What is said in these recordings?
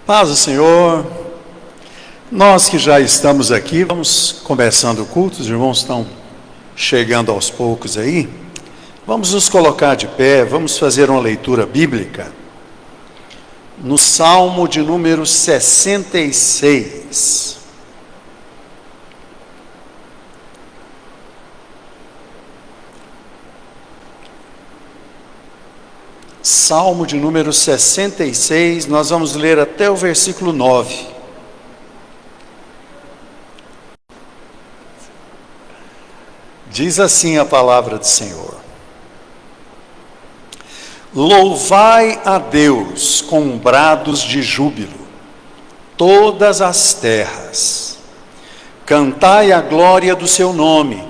Paz do Senhor. Nós que já estamos aqui, vamos começando o culto, os irmãos estão chegando aos poucos aí. Vamos nos colocar de pé, vamos fazer uma leitura bíblica no Salmo de número 66. Salmo de número 66, nós vamos ler até o versículo 9. Diz assim a palavra do Senhor: Louvai a Deus com brados de júbilo, todas as terras. Cantai a glória do seu nome,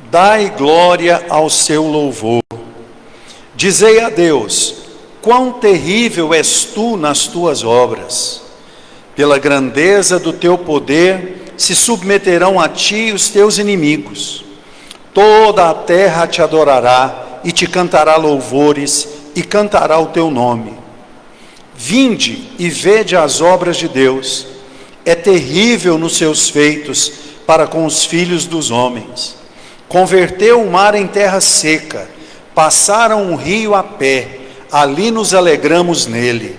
dai glória ao seu louvor. Dizei a Deus: quão terrível és tu nas tuas obras. Pela grandeza do teu poder se submeterão a ti os teus inimigos. Toda a terra te adorará e te cantará louvores e cantará o teu nome. Vinde e vede as obras de Deus. É terrível nos seus feitos para com os filhos dos homens. Converteu o mar em terra seca. Passaram um rio a pé, ali nos alegramos nele.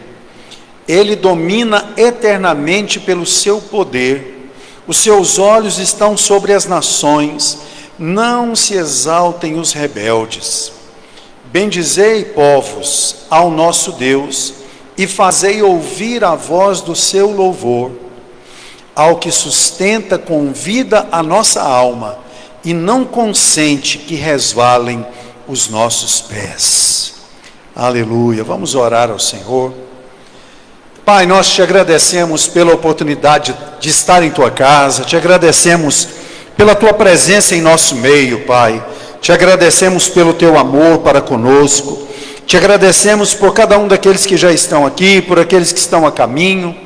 Ele domina eternamente pelo seu poder. Os seus olhos estão sobre as nações. Não se exaltem os rebeldes. Bendizei, povos, ao nosso Deus, e fazei ouvir a voz do seu louvor. Ao que sustenta com vida a nossa alma, e não consente que resvalem os nossos pés. Aleluia. Vamos orar ao Senhor. Pai, nós te agradecemos pela oportunidade de estar em tua casa, te agradecemos pela tua presença em nosso meio, Pai. Te agradecemos pelo teu amor para conosco, te agradecemos por cada um daqueles que já estão aqui, por aqueles que estão a caminho.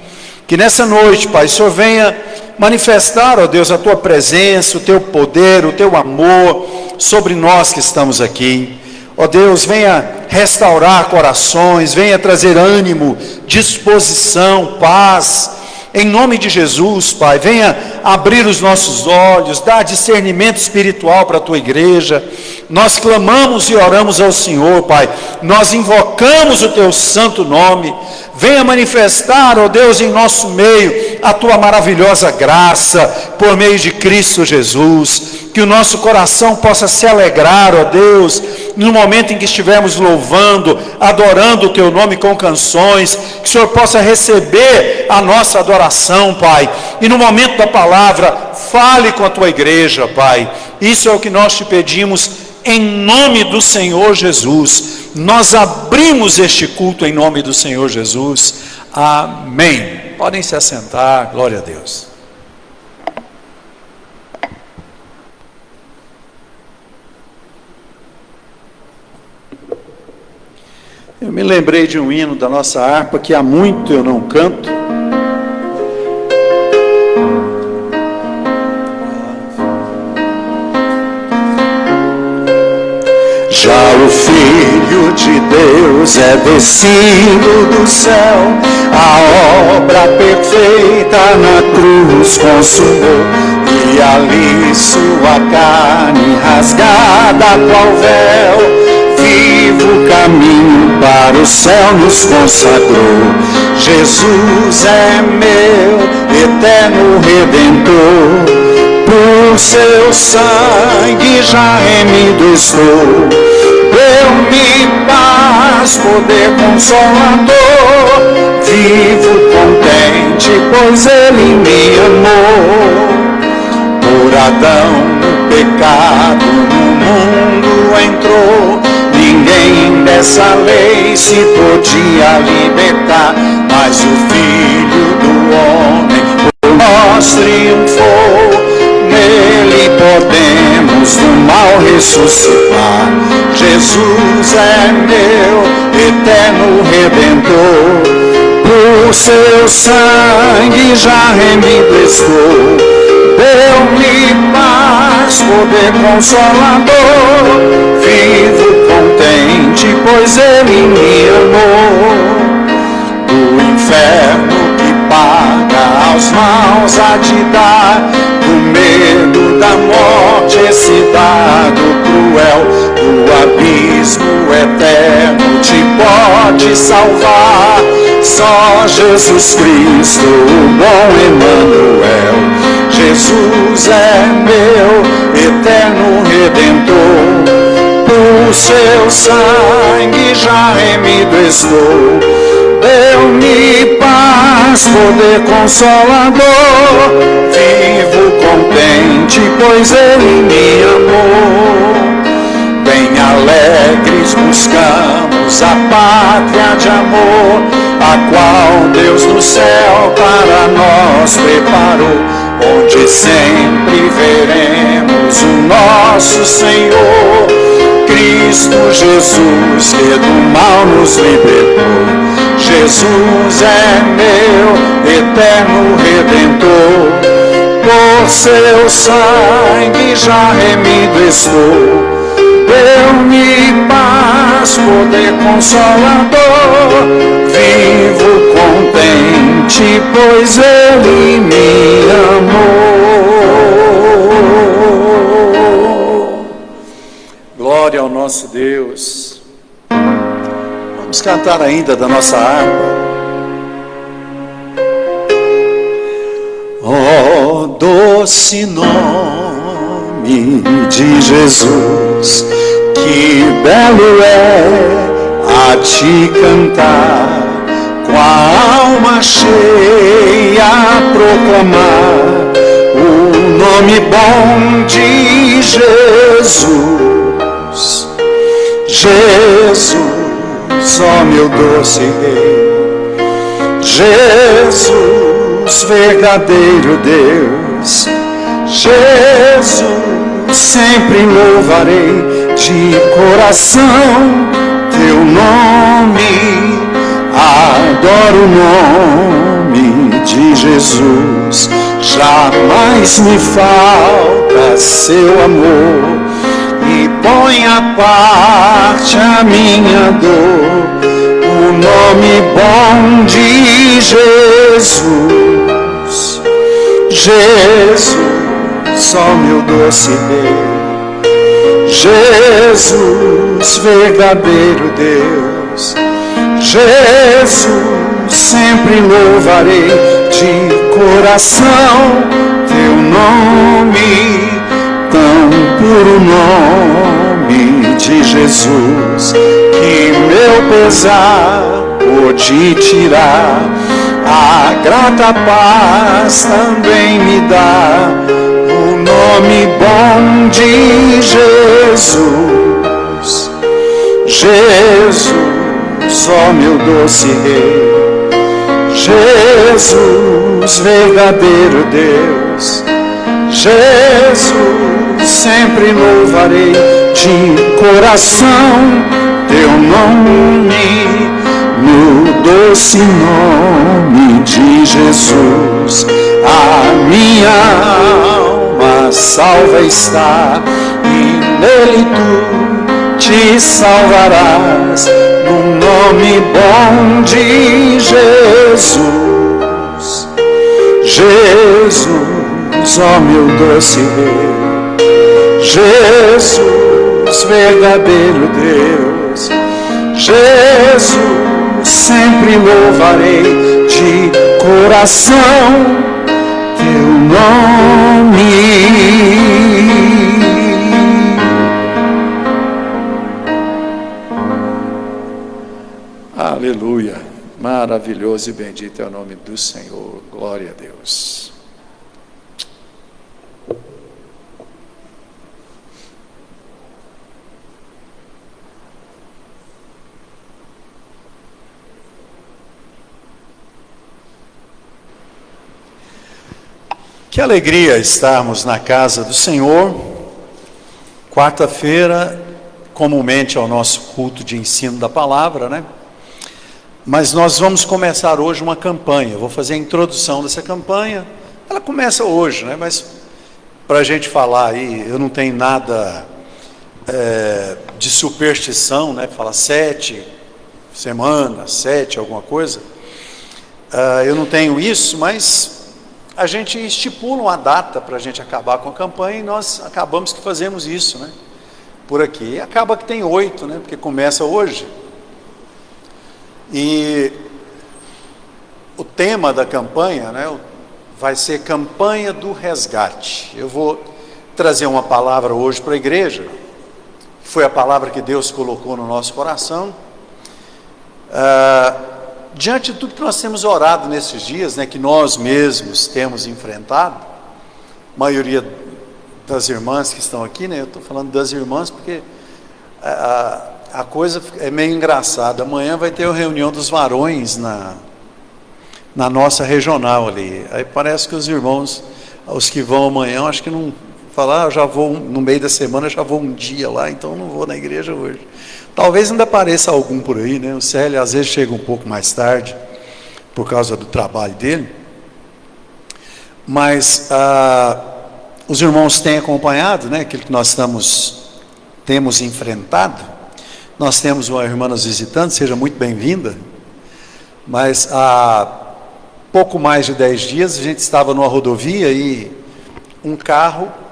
Que nessa noite, Pai, o Senhor venha manifestar, ó Deus, a tua presença, o teu poder, o teu amor sobre nós que estamos aqui. Ó Deus, venha restaurar corações, venha trazer ânimo, disposição, paz. Em nome de Jesus, Pai, venha abrir os nossos olhos, dar discernimento espiritual para a tua igreja. Nós clamamos e oramos ao Senhor, Pai. Nós invocamos o teu santo nome. Venha manifestar, ó Deus, em nosso meio a tua maravilhosa graça por meio de Cristo Jesus. Que o nosso coração possa se alegrar, ó Deus, no momento em que estivermos louvando, adorando o teu nome com canções. Que o Senhor possa receber a nossa adoração, Pai. E no momento da palavra, fale com a tua igreja, Pai. Isso é o que nós te pedimos em nome do Senhor Jesus. Nós abrimos este culto em nome do Senhor Jesus. Amém. Podem se assentar, glória a Deus. Eu me lembrei de um hino da nossa harpa que há muito eu não canto. Já o Filho de Deus é descido do céu, a obra perfeita na cruz consumou, e ali sua carne rasgada qual véu, vivo caminho para o céu nos consagrou. Jesus é meu eterno Redentor, por seu sangue já remido estou. Deu-me paz, poder consolador, vivo contente, pois ele me amou. Por Adão o pecado no mundo entrou, ninguém dessa lei se podia libertar, mas o Filho do Homem por nós triunfou. Nele podemos do mal ressuscitar. Jesus é meu eterno Redentor, por seu sangue já remido estou. Deu-me paz, poder consolador, vivo contente, pois ele me amou. Do inferno que da morte, esse dado cruel, do abismo eterno te pode salvar. Só Jesus Cristo, o bom Emanuel. Jesus é meu eterno Redentor. O seu sangue já remido estou. Deu-me paz, poder consolador. Vivo contente, pois Ele me amou. Bem alegres buscamos a pátria de amor, a qual Deus no céu para nós preparou, onde sempre veremos o nosso Senhor. Cristo Jesus, que do mal nos libertou. Jesus é meu eterno Redentor. Por seu sangue já remido estou. Deu-me paz, poder consolador. Vivo contente, pois Ele me amou. Glória ao nosso Deus. Vamos cantar ainda da nossa harpa. Oh, doce nome de Jesus, que belo é a te cantar, com a alma cheia a proclamar o nome bom de Jesus. Jesus, ó meu doce Rei, Jesus, verdadeiro Deus, Jesus, sempre louvarei de coração teu nome, adoro o nome de Jesus, jamais me falta seu amor, e põe à parte a minha dor, o nome bom de Jesus. Jesus, ó meu doce Rei, Jesus, verdadeiro Deus, Jesus, sempre louvarei de coração teu nome, tão puro nome de Jesus, que meu pesar pôde tirar, a grata paz também me dá, o nome bom de Jesus. Jesus, ó meu doce Rei, Jesus, verdadeiro Deus, Jesus, sempre louvarei de coração teu nome, no doce nome de Jesus. A minha alma salva está, e nele tu te salvarás, no nome bom de Jesus. Jesus, ó meu doce Rei, Jesus, verdadeiro Deus, Jesus, sempre louvarei de coração teu nome. Aleluia, maravilhoso e bendito é o nome do Senhor, glória a Deus. Que alegria estarmos na casa do Senhor. Quarta-feira, comumente é o nosso culto de ensino da palavra, né? Mas nós vamos começar hoje uma campanha. Eu vou fazer a introdução dessa campanha. Ela começa hoje, né? Mas para a gente falar aí, eu não tenho nada de superstição, né? Falar 7 semanas, 7 alguma coisa. Eu não tenho isso, mas a gente estipula uma data para a gente acabar com a campanha e nós acabamos que fazemos isso, né? Por aqui. E acaba que tem 8, né? Porque começa hoje. E o tema da campanha, né, vai ser Campanha do Resgate. Eu vou trazer uma palavra hoje para a igreja, que foi a palavra que Deus colocou no nosso coração. Diante de tudo que nós temos orado nesses dias, né, que nós mesmos temos enfrentado, a maioria das irmãs que estão aqui, né, eu estou falando das irmãs porque a coisa é meio engraçada. Amanhã vai ter a reunião dos varões na nossa regional ali. Aí parece que os irmãos, os que vão amanhã, acho que não falar, já vou no meio da semana, já vou um dia lá, então não vou na igreja hoje. Talvez ainda apareça algum por aí, né? O Célio às vezes chega um pouco mais tarde, por causa do trabalho dele. Mas os irmãos têm acompanhado, né? Aquilo que nós temos enfrentado. Nós temos uma irmã nos visitando, seja muito bem-vinda. Mas há pouco mais de 10 dias, a gente estava numa rodovia e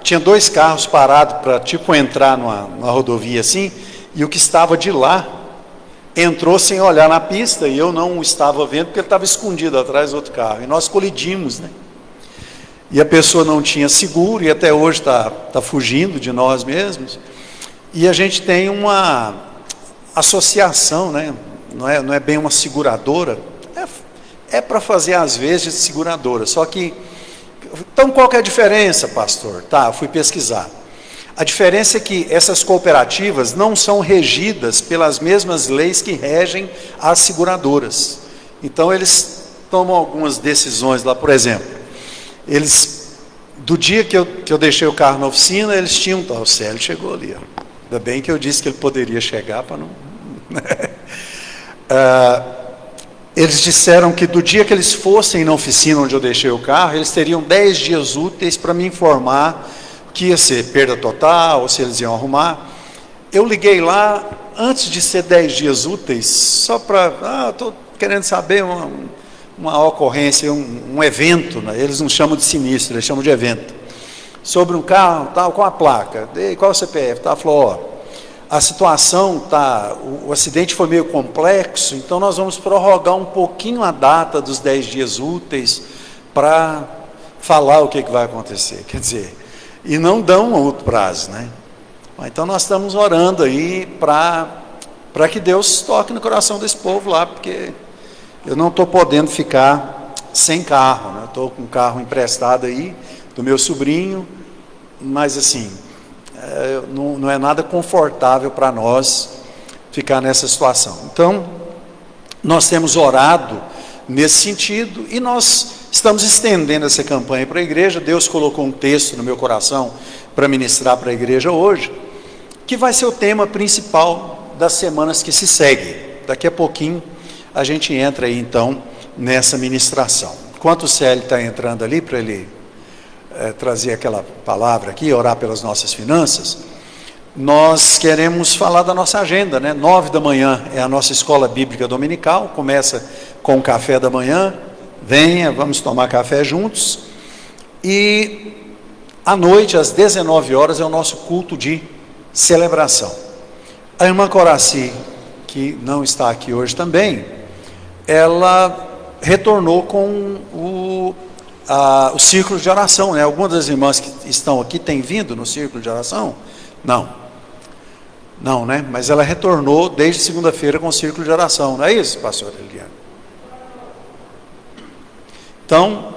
tinha 2 carros parados para tipo entrar numa rodovia assim, e o que estava de lá entrou sem olhar na pista, e eu não estava vendo porque ele estava escondido atrás do outro carro, e nós colidimos, né? E a pessoa não tinha seguro, e até hoje está fugindo de nós mesmos. E a gente tem uma associação, né? Não é bem uma seguradora, é para fazer às vezes de seguradora, só que, então qual que é a diferença, pastor? Tá, eu fui pesquisar. A diferença é que essas cooperativas não são regidas pelas mesmas leis que regem as seguradoras. Então eles tomam algumas decisões lá, por exemplo, do dia que eu deixei o carro na oficina, eles tinham, o Célio chegou ali, ó. Ainda bem que eu disse que ele poderia chegar para não... eles disseram que do dia que eles fossem na oficina onde eu deixei o carro, eles teriam 10 dias úteis para me informar que ia ser perda total, ou se eles iam arrumar. Eu liguei lá, antes de ser 10 dias úteis, só para, estou querendo saber uma ocorrência, um evento, né? Eles não chamam de sinistro, eles chamam de evento, sobre um carro, tal, com a placa, qual é o CPF, tá? Falou, a situação o acidente foi meio complexo, então nós vamos prorrogar um pouquinho a data dos 10 dias úteis para falar o que vai acontecer, quer dizer, e não dão outro prazo, né? Então nós estamos orando aí para que Deus toque no coração desse povo lá, porque eu não estou podendo ficar sem carro, né? Eu estou com um carro emprestado aí, do meu sobrinho, mas assim, não é nada confortável para nós ficar nessa situação. Então, nós temos orado nesse sentido e nós estamos estendendo essa campanha para a igreja. Deus colocou um texto no meu coração para ministrar para a igreja hoje, que vai ser o tema principal das semanas que se seguem. Daqui a pouquinho a gente entra aí então nessa ministração. Enquanto o Célio está entrando ali para ele trazer aquela palavra aqui, orar pelas nossas finanças, nós queremos falar da nossa agenda, né? 9 da manhã é a nossa escola bíblica dominical, começa com o café da manhã, venha, vamos tomar café juntos, e à noite, às 19 horas, é o nosso culto de celebração. A irmã Coraci, que não está aqui hoje também, ela retornou com o círculo de oração, né? Algumas das irmãs que estão aqui têm vindo no círculo de oração? Não, né? Mas ela retornou desde segunda-feira com o círculo de oração, não é isso, pastor Eliane? Então,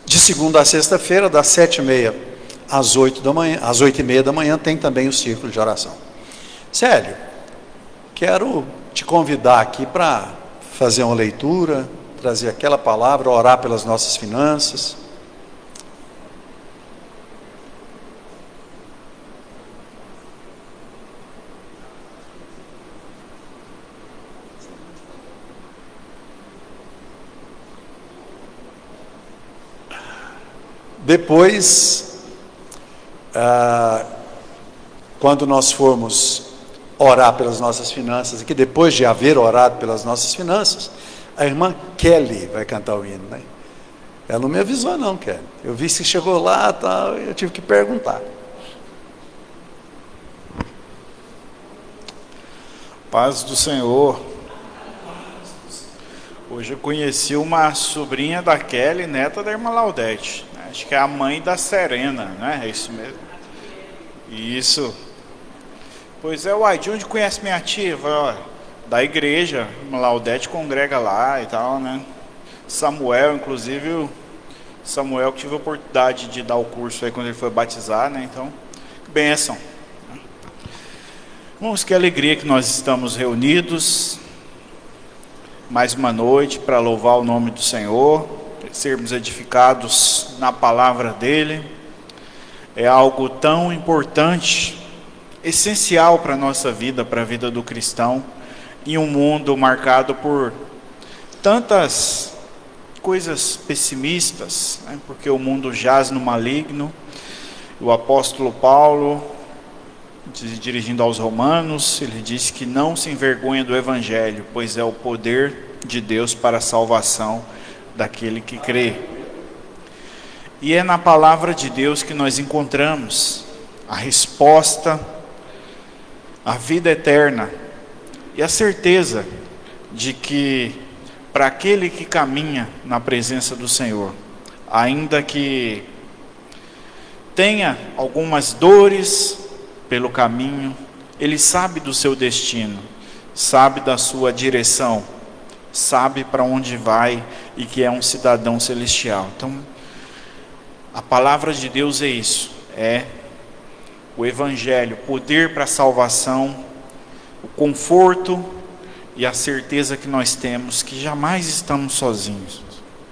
de segunda a sexta-feira, das 7h30 às 8h30 da manhã, tem também o círculo de oração. Célio, quero te convidar aqui para fazer uma leitura, trazer aquela palavra, orar pelas nossas finanças. Depois, quando nós formos orar pelas nossas finanças, que depois de haver orado pelas nossas finanças, a irmã Kelly vai cantar o hino, né? Ela não me avisou não, Kelly. Eu vi se chegou lá, tal, eu tive que perguntar. Paz do Senhor. Hoje eu conheci uma sobrinha da Kelly, neta da irmã Laudete. Acho que é a mãe da Serena, né? É isso mesmo? Isso. Pois é, uai, de onde conhece minha tia? Eu falei, ó, da igreja, irmã Laudete congrega lá e tal, né? Samuel, inclusive, o Samuel que tive a oportunidade de dar o curso aí quando ele foi batizar, né? Então, que bênção. Irmãos, que alegria que nós estamos reunidos mais uma noite para louvar o nome do Senhor, sermos edificados na palavra dele. É algo tão importante, essencial para a nossa vida, para a vida do cristão, em um mundo marcado por tantas coisas pessimistas, né? Porque o mundo jaz no maligno. O apóstolo Paulo, dirigindo aos romanos, ele disse que não se envergonha do evangelho, pois é o poder de Deus para a salvação daquele que crê. E é na palavra de Deus que nós encontramos a resposta, a vida eterna e a certeza de que para aquele que caminha na presença do Senhor, ainda que tenha algumas dores pelo caminho, ele sabe do seu destino, sabe da sua direção, sabe para onde vai e que é um cidadão celestial. Então, a palavra de Deus é isso, é o evangelho, poder para a salvação, o conforto e a certeza que nós temos que jamais estamos sozinhos,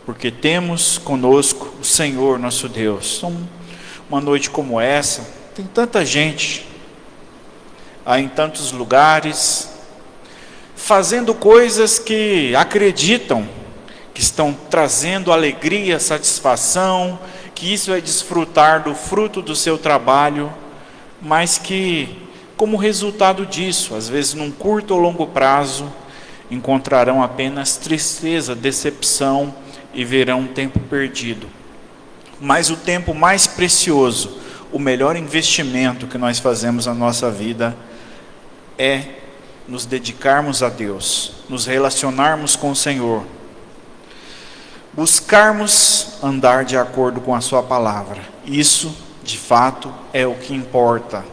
porque temos conosco o Senhor nosso Deus. Então, uma noite como essa, tem tanta gente aí em tantos lugares, fazendo coisas que acreditam que estão trazendo alegria, satisfação, que isso é desfrutar do fruto do seu trabalho, mas que, como resultado disso, às vezes num curto ou longo prazo, encontrarão apenas tristeza, decepção e verão um tempo perdido. Mas o tempo mais precioso, o melhor investimento que nós fazemos na nossa vida é nos dedicarmos a Deus, nos relacionarmos com o Senhor, buscarmos andar de acordo com a sua palavra. Isso, de fato, é o que importa.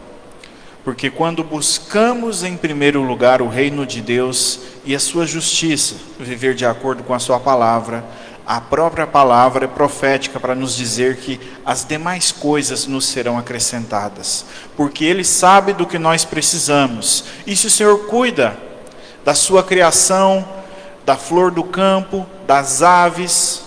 Porque quando buscamos em primeiro lugar o reino de Deus e a sua justiça, viver de acordo com a sua palavra, a própria palavra é profética para nos dizer que as demais coisas nos serão acrescentadas, porque Ele sabe do que nós precisamos. E se o Senhor cuida da sua criação, da flor do campo, das aves,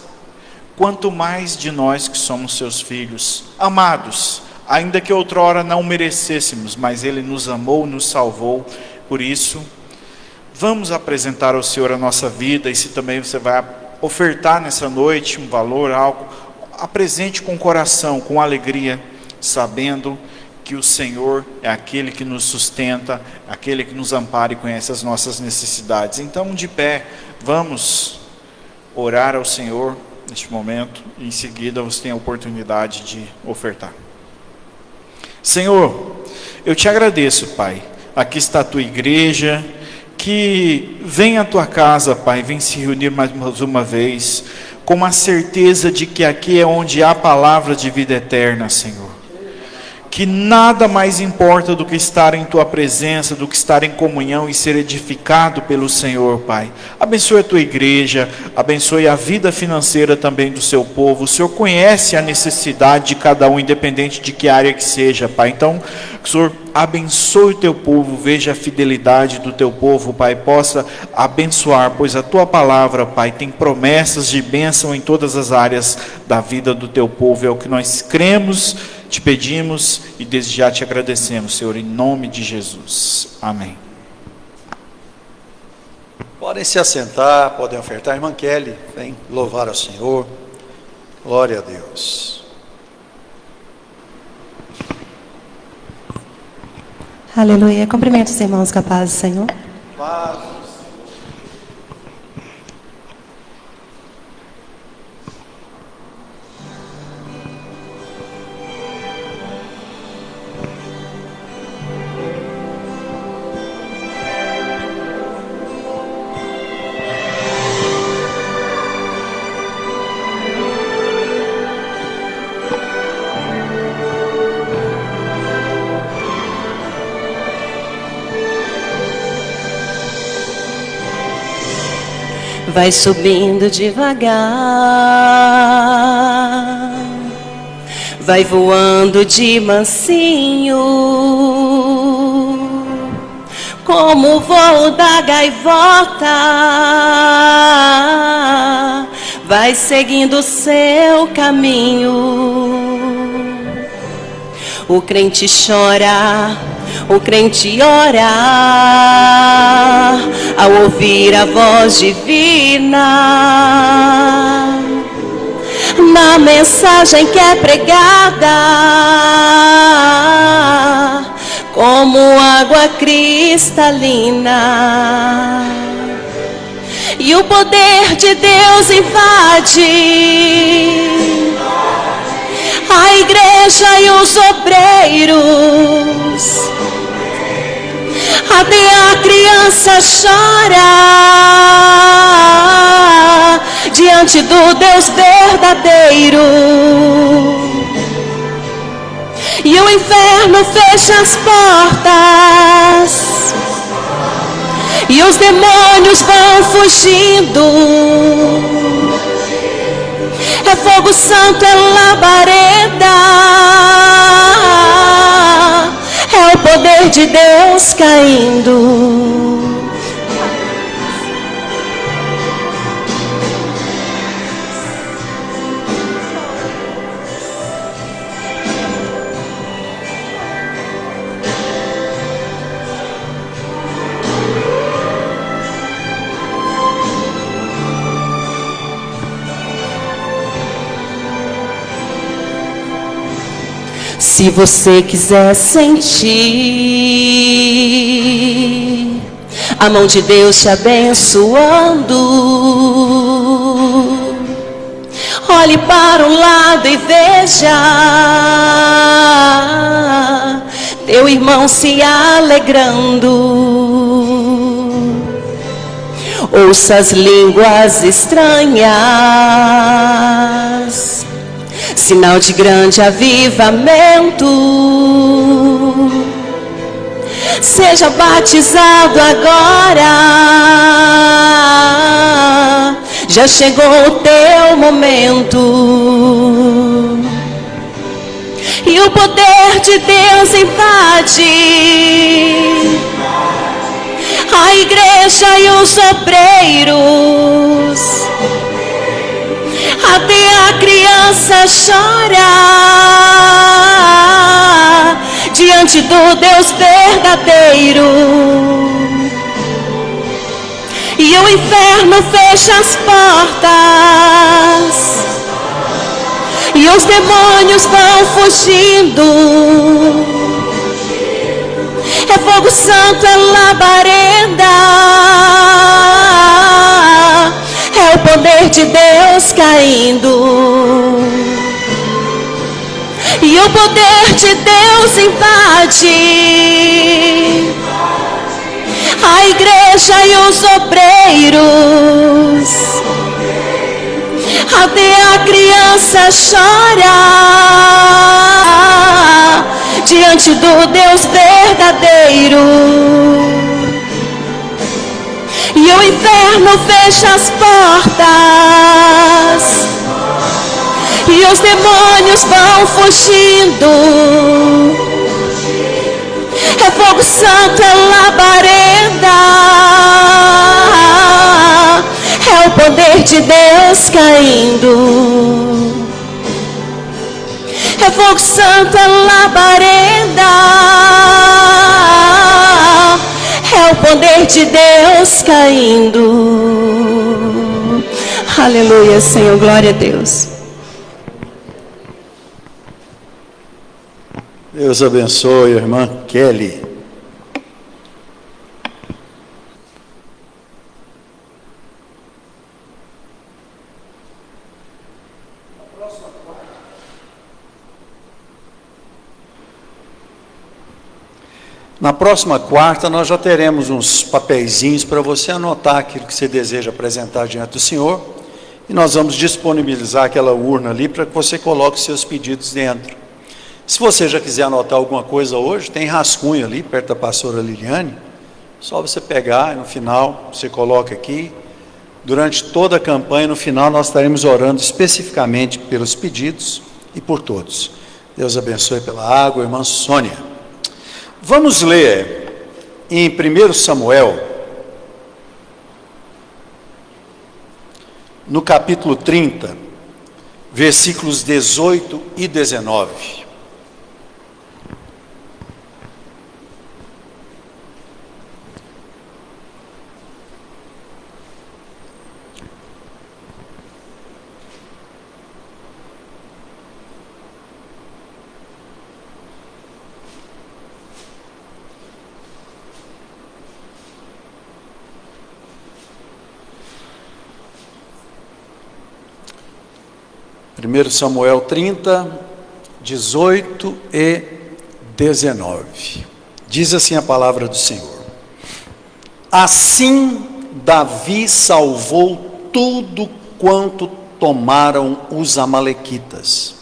quanto mais de nós que somos seus filhos, amados, ainda que outrora não merecêssemos, mas Ele nos amou, nos salvou. Por isso, vamos apresentar ao Senhor a nossa vida, e se também você vai ofertar nessa noite um valor, algo, apresente com coração, com alegria, sabendo que o Senhor é aquele que nos sustenta, aquele que nos ampara e conhece as nossas necessidades. Então, de pé, vamos orar ao Senhor neste momento, e em seguida você tem a oportunidade de ofertar. Senhor, eu te agradeço, Pai, aqui está a tua igreja, que vem à tua casa, Pai, vem se reunir mais uma vez, com a certeza de que aqui é onde há palavra de vida eterna, Senhor. Que nada mais importa do que estar em tua presença, do que estar em comunhão e ser edificado pelo Senhor, Pai. Abençoe a tua igreja, abençoe a vida financeira também do seu povo. O Senhor conhece a necessidade de cada um, independente de que área que seja, Pai. Então, o Senhor abençoe o teu povo, veja a fidelidade do teu povo, Pai, possa abençoar, pois a tua palavra, Pai, tem promessas de bênção em todas as áreas da vida do teu povo. É o que nós cremos, te pedimos e desde já te agradecemos, Senhor, em nome de Jesus. Amém. Podem se assentar, podem ofertar. Irmã Kelly, vem louvar ao Senhor. Glória a Deus. Aleluia. Cumprimento os irmãos com a paz do Senhor. Paz. vai subindo devagar, vai voando de mansinho, como o voo da gaivota, vai seguindo o seu caminho. O crente chora, o crente ora, ao ouvir a voz divina, na mensagem que é pregada, como água cristalina. E o poder de Deus invade a igreja e os obreiros. Até a criança chora diante do Deus verdadeiro. E o inferno fecha as portas, e os demônios vão fugindo. É fogo santo, é labareda, é o poder de Deus caindo. Se você quiser sentir a mão de Deus te abençoando, olhe para um lado e veja teu irmão se alegrando. Ouça as línguas estranhas, sinal de grande avivamento. Seja batizado agora, já chegou o teu momento. E o poder de Deus invade a igreja e os obreiros. Até a criança chora diante do Deus verdadeiro. E o inferno fecha as portas, e os demônios vão fugindo. É fogo santo, é labareda, é o poder de Deus caindo. E o poder de Deus invade a igreja e os obreiros. Até a criança chora diante do Deus verdadeiro. E o inferno fecha as portas, e os demônios vão fugindo. É fogo santo, é labareda, é o poder de Deus caindo. É fogo santo, é labareda, é o poder de Deus caindo. Aleluia, Senhor, glória a Deus. Deus abençoe a irmã Kelly. Na próxima quarta nós já teremos uns papeizinhos para você anotar aquilo que você deseja apresentar diante do Senhor, e nós vamos disponibilizar aquela urna ali para que você coloque seus pedidos dentro. Se você já quiser anotar alguma coisa hoje, tem rascunho ali perto da pastora Liliane, só você pegar e no final você coloca aqui, durante toda a campanha. No final nós estaremos orando especificamente pelos pedidos e por todos. Deus abençoe pela água, irmã Sônia. Vamos ler em 1 Samuel, no capítulo 30, versículos 18 e 19. Primeiro Samuel 30, 18 e 19. Diz assim a palavra do Senhor: Assim Davi salvou tudo quanto tomaram os amalequitas.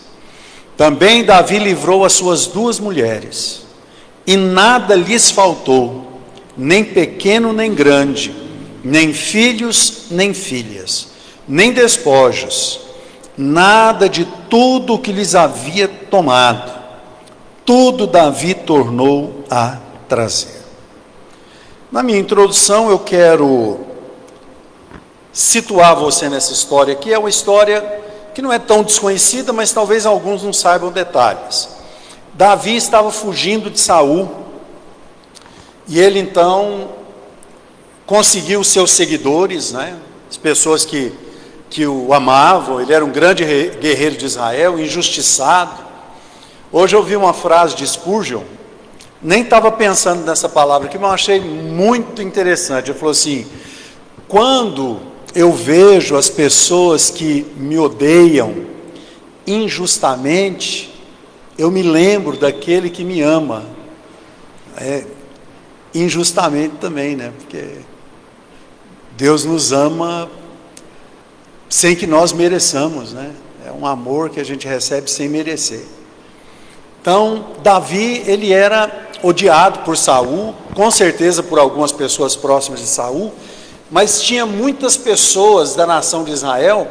Também Davi livrou as suas 2 mulheres, e nada lhes faltou, nem pequeno nem grande, nem filhos nem filhas, nem despojos, nada de tudo o que lhes havia tomado, tudo Davi tornou a trazer. Na minha introdução eu quero situar você nessa história aqui. É uma história que não é tão desconhecida, mas talvez alguns não saibam detalhes. Davi estava fugindo de Saul, e ele então conseguiu seus seguidores, né? As pessoas que o amavam. Ele era um grande guerreiro de Israel, injustiçado. Hoje eu ouvi uma frase de Spurgeon, nem estava pensando nessa palavra aqui, mas eu achei muito interessante. Ele falou assim: quando eu vejo as pessoas que me odeiam injustamente, eu me lembro daquele que me ama injustamente também, né? Porque Deus nos ama sem que nós mereçamos, né? É um amor que a gente recebe sem merecer. Então, Davi, ele era odiado por Saul, com certeza por algumas pessoas próximas de Saul, mas tinha muitas pessoas da nação de Israel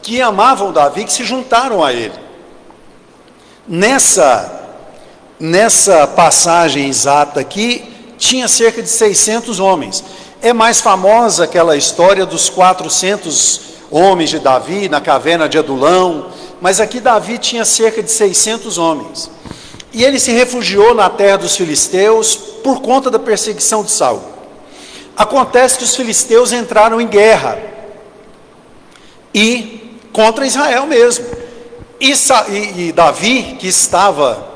que amavam Davi, que se juntaram a ele. Nessa passagem exata aqui, tinha cerca de 600 homens. É mais famosa aquela história dos 400 homens de Davi na caverna de Adulão, mas aqui Davi tinha cerca de 600 homens, e ele se refugiou na terra dos filisteus por conta da perseguição de Saul. Acontece que os filisteus entraram em guerra, e contra Israel mesmo, e Davi, que estava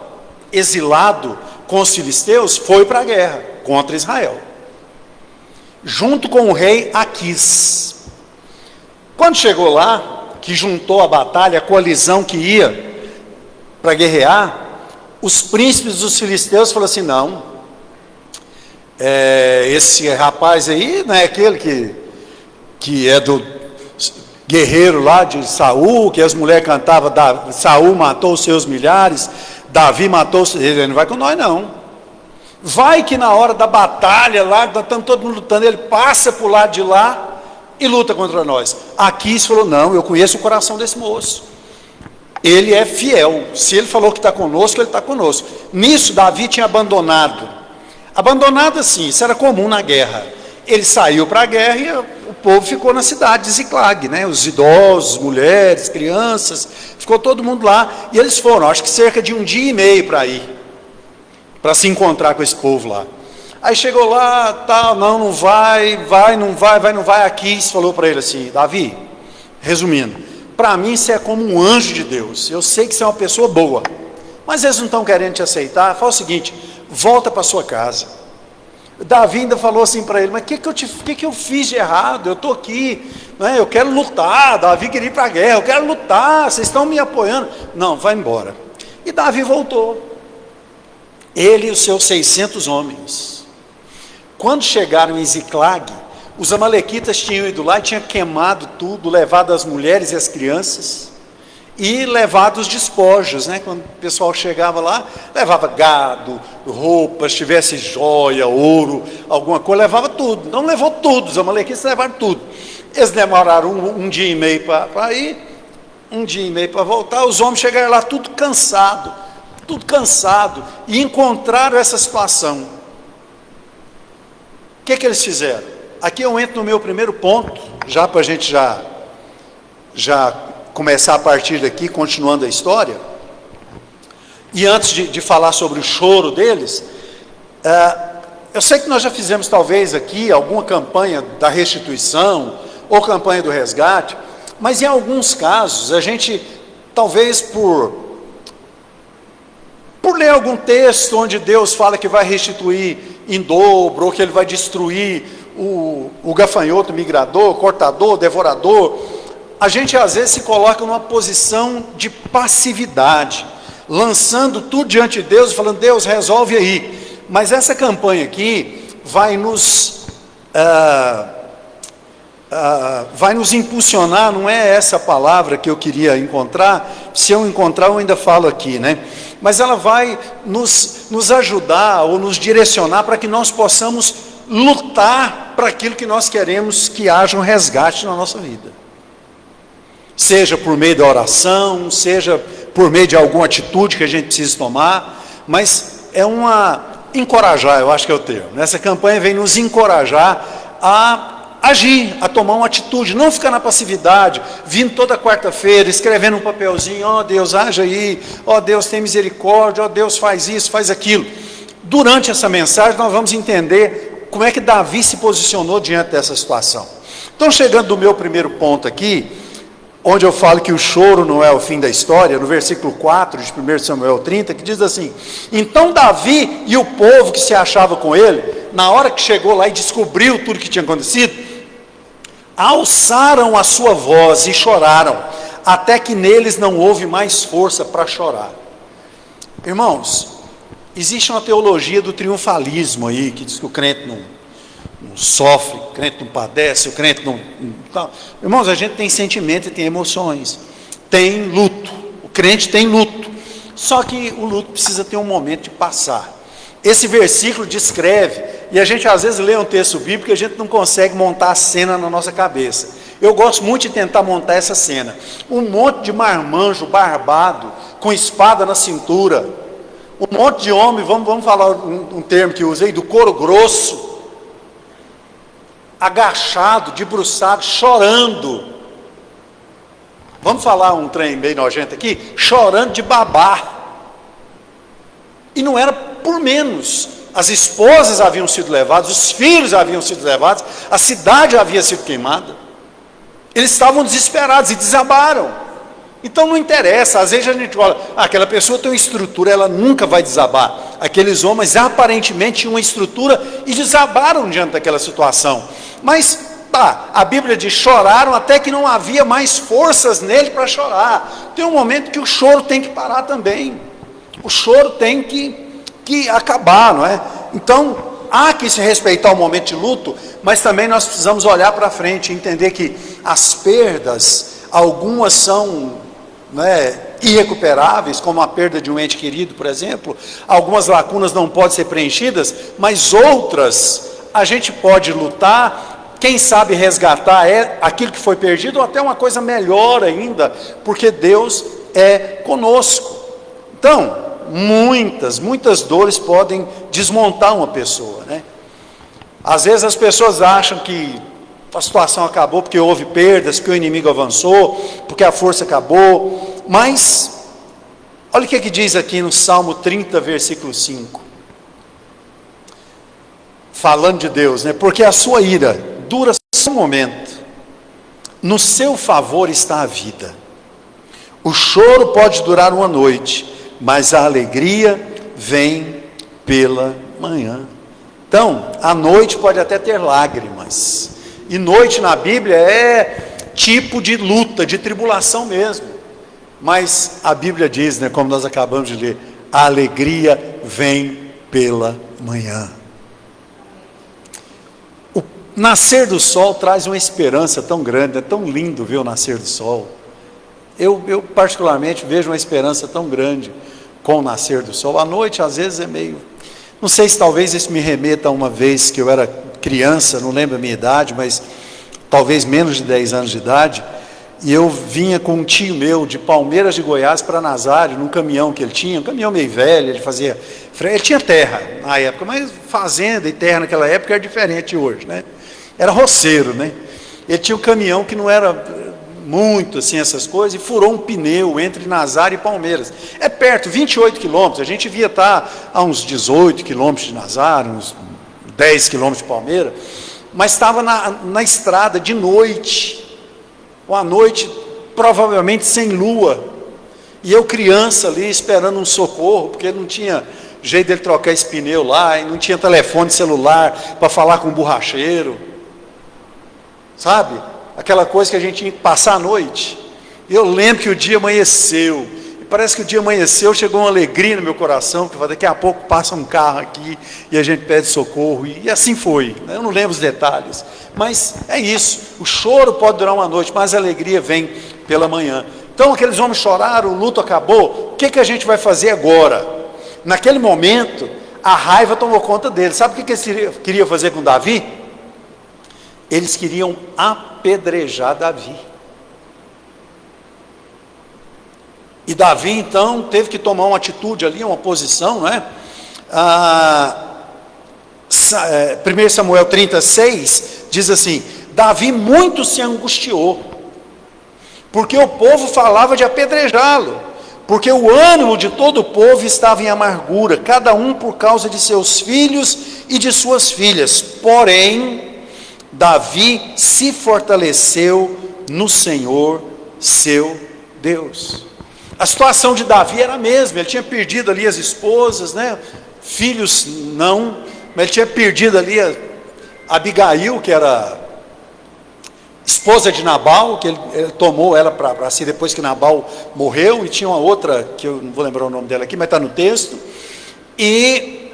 exilado com os filisteus, foi para a guerra contra Israel, junto com o rei Aquis. Quando chegou lá, que juntou a batalha, a coalizão que ia para guerrear, os príncipes dos filisteus falaram assim: não, esse rapaz aí não é aquele que é do guerreiro lá de Saul, que as mulheres cantavam, Saul matou os seus milhares, Davi matou os... Ele não vai com nós não. Vai que na hora da batalha lá, estamos todo mundo lutando, ele passa para o lado de lá e luta contra nós. Aquis falou: não, eu conheço o coração desse moço, ele é fiel, se ele falou que está conosco, ele está conosco. Nisso Davi tinha abandonado assim, isso era comum na guerra. Ele saiu para a guerra e o povo ficou na cidade de Ziclag, né? Os idosos, mulheres, crianças, ficou todo mundo lá, e eles foram, acho que cerca de 1 dia e meio para ir, para se encontrar com esse povo lá. Aí chegou lá, tal, não vai, não vai. Aquis falou para ele assim: Davi, resumindo, para mim você é como um anjo de Deus, eu sei que você é uma pessoa boa, mas eles não estão querendo te aceitar. Fala o seguinte: volta para sua casa. Davi ainda falou assim para ele: mas o que eu fiz de errado? Eu estou aqui, né? Eu quero lutar. Davi queria ir para a guerra, eu quero lutar, vocês estão me apoiando. Não, vai embora. E Davi voltou, ele e os seus 600 homens. Quando chegaram em Ziclag, os amalequitas tinham ido lá e tinham queimado tudo, levado as mulheres e as crianças, e levado os despojos, né? Quando o pessoal chegava lá, levava gado, roupas, tivesse joia, ouro, alguma coisa, levava tudo. Não levou tudo, os amalequitas levaram tudo. Eles demoraram um dia e meio para ir, um dia e meio para voltar. Os homens chegaram lá tudo cansado, e encontraram essa situação. O que eles fizeram? Aqui eu entro no meu primeiro ponto, já para a gente já começar a partir daqui, continuando a história. E antes de falar sobre o choro deles, eu sei que nós já fizemos talvez aqui alguma campanha da restituição, ou campanha do resgate, mas em alguns casos, a gente, talvez por ler algum texto onde Deus fala que vai restituir em dobro, ou que Ele vai destruir o gafanhoto migrador, cortador, devorador, a gente às vezes se coloca numa posição de passividade, lançando tudo diante de Deus, falando, Deus, resolve aí. Mas essa campanha aqui vai nos impulsionar, não é essa palavra que eu queria encontrar, se eu encontrar eu ainda falo aqui, né? Mas ela vai nos ajudar ou nos direcionar para que nós possamos lutar para aquilo que nós queremos que haja um resgate na nossa vida. Seja por meio da oração, seja por meio de alguma atitude que a gente precisa tomar, mas é encorajar, eu acho que é o termo. Essa campanha vem nos encorajar a agir, a tomar uma atitude, não ficar na passividade, vindo toda quarta-feira, escrevendo um papelzinho, ó Deus, age aí, ó Deus, tem misericórdia, ó Deus, faz isso, faz aquilo. Durante essa mensagem nós vamos entender como é que Davi se posicionou diante dessa situação. Então, chegando no meu primeiro ponto aqui, onde eu falo que o choro não é o fim da história, no versículo 4 de 1 Samuel 30, que diz assim, então Davi e o povo que se achava com ele, na hora que chegou lá e descobriu tudo que tinha acontecido, alçaram a sua voz e choraram, até que neles não houve mais força para chorar. Irmãos, existe uma teologia do triunfalismo aí, que diz que o crente não sofre, o crente não padece, o crente não... Irmãos, a gente tem sentimento e tem emoções, tem luto, o crente tem luto, só que o luto precisa ter um momento de passar. Esse versículo descreve, e a gente às vezes lê um texto bíblico e a gente não consegue montar a cena na nossa cabeça. Eu gosto muito de tentar montar essa cena. Um monte de marmanjo barbado, com espada na cintura, um monte de homem, vamos falar um termo que eu usei, do couro grosso, agachado, debruçado, chorando. Vamos falar um trem bem nojento aqui? Chorando de babá. E não era por menos. As esposas haviam sido levadas, os filhos haviam sido levados, a cidade havia sido queimada. Eles estavam desesperados e desabaram. Então não interessa, às vezes a gente olha, aquela pessoa tem uma estrutura, ela nunca vai desabar. Aqueles homens aparentemente tinham uma estrutura e desabaram diante daquela situação. Mas a Bíblia diz, choraram até que não havia mais forças nele para chorar. Tem um momento que o choro tem que parar também. O choro tem que acabar, não é? Então, há que se respeitar o momento de luto, mas também nós precisamos olhar para frente e entender que as perdas, algumas são irrecuperáveis, como a perda de um ente querido, por exemplo. Algumas lacunas não podem ser preenchidas, mas outras a gente pode lutar, quem sabe resgatar aquilo que foi perdido, ou até uma coisa melhor ainda, porque Deus é conosco. Então, muitas dores podem desmontar uma pessoa, né? Às vezes as pessoas acham que a situação acabou porque houve perdas, que o inimigo avançou, porque a força acabou, mas olha o que diz aqui no Salmo 30, versículo 5, falando de Deus, né? Porque a sua ira dura só um momento, no seu favor está a vida. O choro pode durar uma noite, mas a alegria vem pela manhã. Então, a noite pode até ter lágrimas, e noite na Bíblia é tipo de luta, de tribulação mesmo, mas a Bíblia diz, né, como nós acabamos de ler, a alegria vem pela manhã. O nascer do sol traz uma esperança tão grande, é tão lindo ver o nascer do sol. Eu particularmente vejo uma esperança tão grande com o nascer do sol. À noite às vezes é meio, não sei se talvez isso me remeta a uma vez que eu era criança, não lembro a minha idade, mas talvez menos de 10 anos de idade, e eu vinha com um tio meu de Palmeiras de Goiás para Nazário, num caminhão que ele tinha, um caminhão meio velho, ele tinha terra na época, mas fazenda e terra naquela época era diferente de hoje, né? Era roceiro, né? Ele tinha um caminhão que não era muito assim essas coisas, e furou um pneu entre Nazário e Palmeiras. É perto, 28 quilômetros, a gente devia estar a uns 18 quilômetros de Nazário, uns 10 quilômetros de Palmeiras, mas estava na estrada de noite, uma noite provavelmente sem lua, e eu criança ali esperando um socorro, porque não tinha jeito dele trocar esse pneu lá, e não tinha telefone celular para falar com o borracheiro, sabe? Aquela coisa que a gente tinha que passar a noite. E eu lembro que o dia amanheceu, e parece que o dia amanheceu, chegou uma alegria no meu coração, porque daqui a pouco passa um carro aqui, e a gente pede socorro, e assim foi, né? Eu não lembro os detalhes, mas é isso, o choro pode durar uma noite, mas a alegria vem pela manhã. Então aqueles homens choraram, o luto acabou, o que a gente vai fazer agora? Naquele momento, a raiva tomou conta deles. Sabe o que eles queriam fazer com Davi? Eles queriam apedrejar Davi. E Davi então teve que tomar uma atitude ali, uma posição, não é? 1 Samuel 36 diz assim: Davi muito se angustiou, porque o povo falava de apedrejá-lo, porque o ânimo de todo o povo estava em amargura, cada um por causa de seus filhos e de suas filhas. Porém, Davi se fortaleceu no Senhor, seu Deus. A situação de Davi era a mesma, ele tinha perdido ali as esposas, né? Filhos não, mas ele tinha perdido ali a Abigail, que era esposa de Nabal, que ele tomou ela para si depois que Nabal morreu, e tinha uma outra, que eu não vou lembrar o nome dela aqui, mas está no texto, e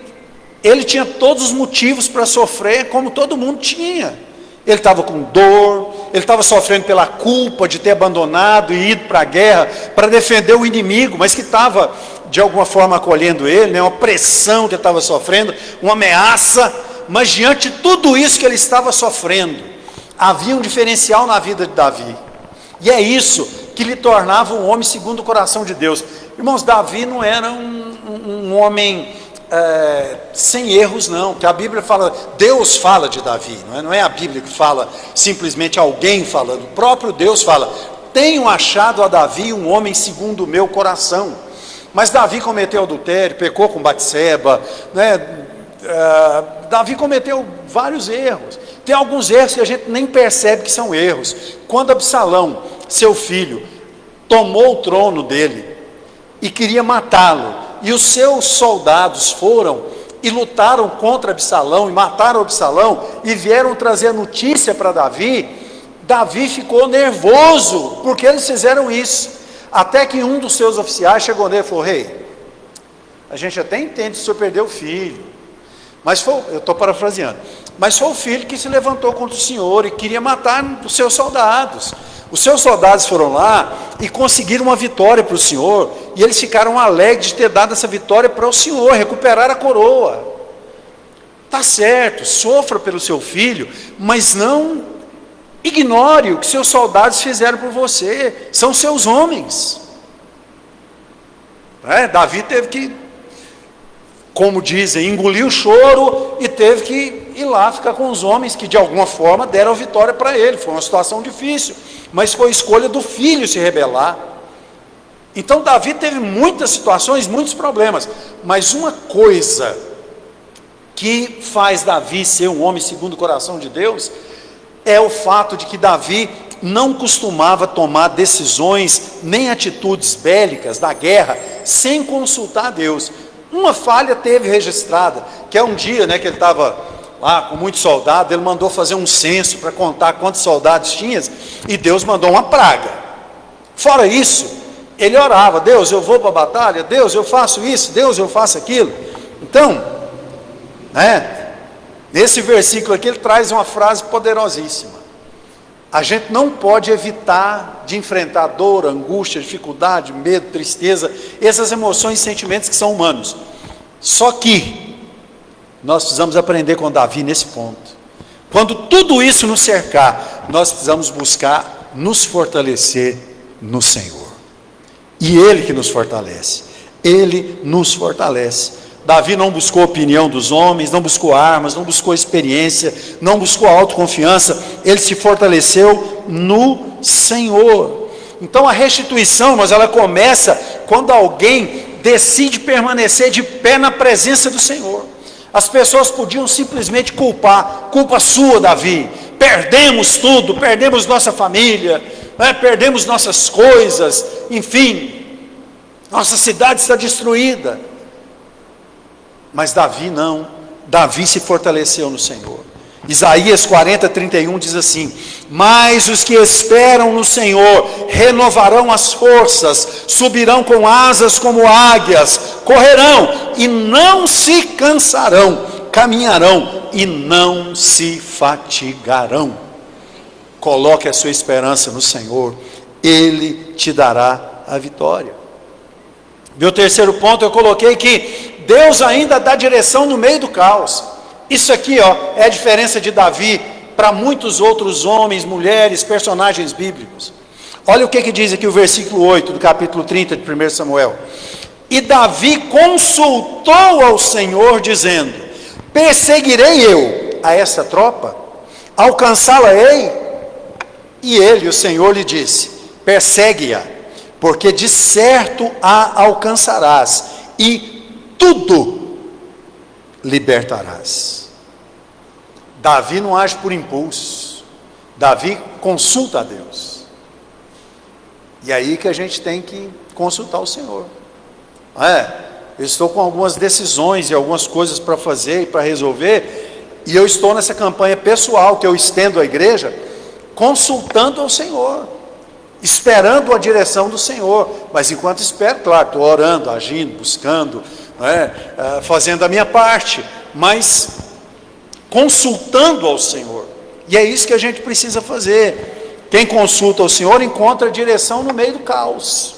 ele tinha todos os motivos para sofrer, como todo mundo tinha. Ele estava com dor, ele estava sofrendo pela culpa de ter abandonado e ido para a guerra para defender o inimigo, mas que estava de alguma forma acolhendo ele, né? Uma pressão que ele estava sofrendo, uma ameaça, mas diante de tudo isso que ele estava sofrendo, havia um diferencial na vida de Davi, e é isso que lhe tornava um homem segundo o coração de Deus. Irmãos, Davi não era um homem sem erros, não, que a Bíblia fala, Deus fala de Davi, não é a Bíblia que fala simplesmente alguém falando, o próprio Deus fala: tenho achado a Davi um homem segundo o meu coração. Mas Davi cometeu adultério, pecou com Batseba, né? Davi cometeu vários erros, tem alguns erros que a gente nem percebe que são erros. Quando Absalão, seu filho, tomou o trono dele e queria matá-lo, e os seus soldados foram e lutaram contra Absalão, e mataram Absalão, e vieram trazer a notícia para Davi, Davi ficou nervoso, porque eles fizeram isso, até que um dos seus oficiais chegou nele e falou: rei, a gente até entende que o senhor perdeu o filho, mas foi, eu estou parafraseando, mas foi o filho que se levantou contra o senhor e queria matar os seus soldados. Os seus soldados foram lá e conseguiram uma vitória para o Senhor, e eles ficaram alegres de ter dado essa vitória para o Senhor, recuperar a coroa. Está certo, sofra pelo seu filho, mas não ignore o que seus soldados fizeram por você, são seus homens. Davi teve que, como dizem, engolir o choro e teve que ir lá ficar com os homens que de alguma forma deram a vitória para ele. Foi uma situação difícil, mas foi escolha do filho se rebelar. Então Davi teve muitas situações, muitos problemas, mas uma coisa que faz Davi ser um homem segundo o coração de Deus é o fato de que Davi não costumava tomar decisões nem atitudes bélicas da guerra sem consultar a Deus. Uma falha teve registrada, que é um dia, né, que ele estava lá com muitos soldados, ele mandou fazer um censo para contar quantos soldados tinha, e Deus mandou uma praga. Fora isso, ele orava: Deus, eu vou para a batalha, Deus, eu faço isso, Deus, eu faço aquilo. Então, nesse versículo aqui ele traz uma frase poderosíssima: a gente não pode evitar de enfrentar dor, angústia, dificuldade, medo, tristeza, essas emoções e sentimentos que são humanos. Só que nós precisamos aprender com Davi nesse ponto. Quando tudo isso nos cercar, nós precisamos buscar nos fortalecer no Senhor. E Ele que nos fortalece. Ele nos fortalece. Davi não buscou a opinião dos homens, não buscou armas, não buscou experiência, não buscou autoconfiança. Ele se fortaleceu no Senhor. Então a restituição, mas ela começa quando alguém decide permanecer de pé na presença do Senhor. As pessoas podiam simplesmente culpar, culpa sua, Davi, perdemos tudo, perdemos nossa família, perdemos nossas coisas, enfim, nossa cidade está destruída. Mas Davi não, Davi se fortaleceu no Senhor. Isaías 40:31 diz assim: mas os que esperam no Senhor renovarão as forças, subirão com asas como águias, correrão e não se cansarão, caminharão e não se fatigarão. Coloque a sua esperança no Senhor, Ele te dará a vitória. Meu terceiro ponto, eu coloquei que Deus ainda dá direção no meio do caos. Isso aqui, é a diferença de Davi para muitos outros homens, mulheres, personagens bíblicos. Olha o que diz aqui o versículo 8 do capítulo 30 de 1 Samuel. E Davi consultou ao Senhor, dizendo: perseguirei eu a essa tropa? Alcançá-la-ei? E ele, o Senhor, lhe disse: persegue-a, porque de certo a alcançarás, e tudo libertarás. Davi não age por impulso, Davi consulta a Deus. E aí que a gente tem que consultar o Senhor. Eu estou com algumas decisões e algumas coisas para fazer e para resolver, e eu estou nessa campanha pessoal que eu estendo à igreja, consultando ao Senhor, esperando a direção do Senhor. Mas enquanto espero, claro, estou orando, agindo, buscando, fazendo a minha parte, mas consultando ao Senhor. E é isso que a gente precisa fazer. Quem consulta ao Senhor encontra a direção no meio do caos.